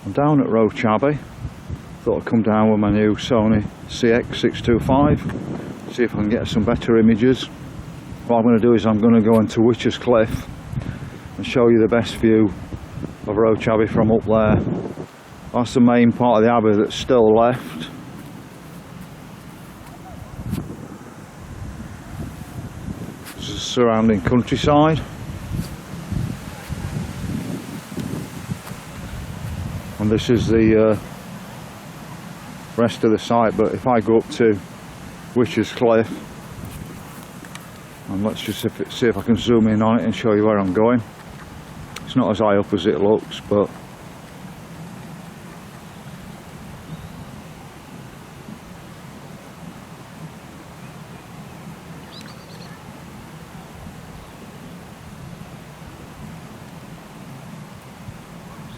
I'm down at Roche Abbey. Thought I'd come down with my new Sony CX625, see if I can get some better images. What I'm going to do is I'm going to go into Witch's Cliff and show you the best view of Roche Abbey from up there. That's the main part of the abbey that's still left. This is the surrounding countryside. And this is the rest of the site, but if I go up to Witch's Cliff, and let's just see if I can zoom in on it and show you where I'm going. It's not as high up as it looks, but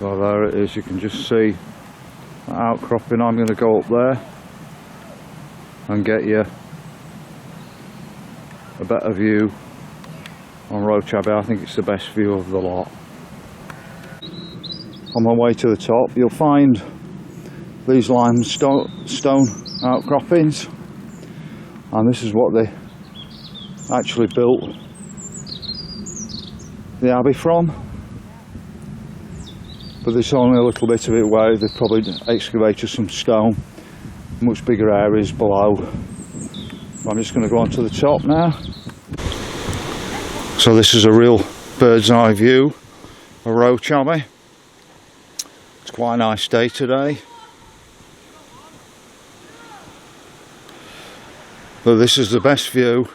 so there it is. You can just see that outcropping. I'm going to go up there and get you a better view on Roche Abbey. I think it's the best view of the lot. On my way to the top, you'll find these limestone outcroppings, and this is what they actually built the abbey from. But there's only a little bit of it where they've probably excavated some stone, much bigger areas below. I'm just going to go on to the top now. So this is a real bird's eye view of Roche Abbey. It's quite a nice day today. But this is the best view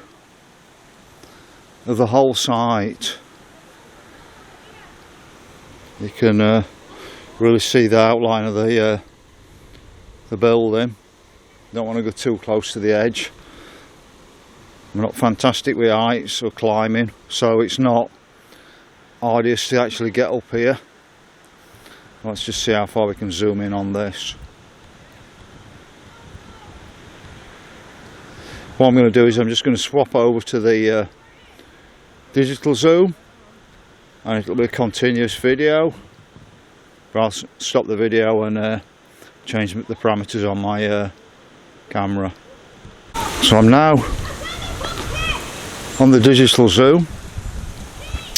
of the whole site. You can really see the outline of the building. Don't want to go too close to the edge. I'm not fantastic with heights or climbing, so it's not arduous to actually get up here. Let's just see how far we can zoom in on this. What I'm going to do is I'm just going to swap over to the digital zoom, and it'll be a continuous video, but I'll stop the video and change the parameters on my camera. So I'm now on the digital zoom,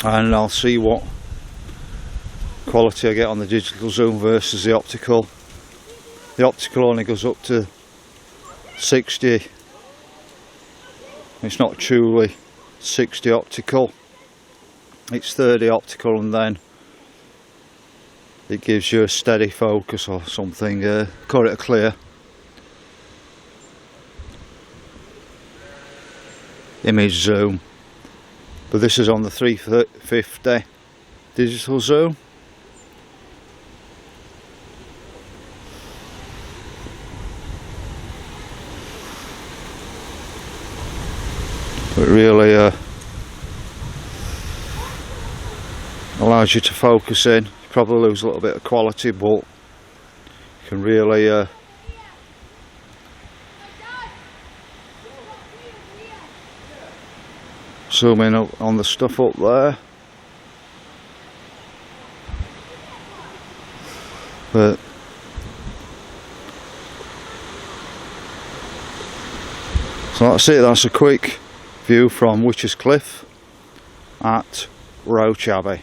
and I'll see what quality I get on the digital zoom versus the optical. The optical only goes up to 60. It's not truly 60 optical, it's 30 optical, and then it gives you a steady focus or something, call it a clear image zoom. But this is on the 350 digital zoom. It really allows you to focus in. You probably lose a little bit of quality, but you can really zoom in on the stuff up there. But so that's it. That's a quick view from Witch's Cliff at Roche Abbey.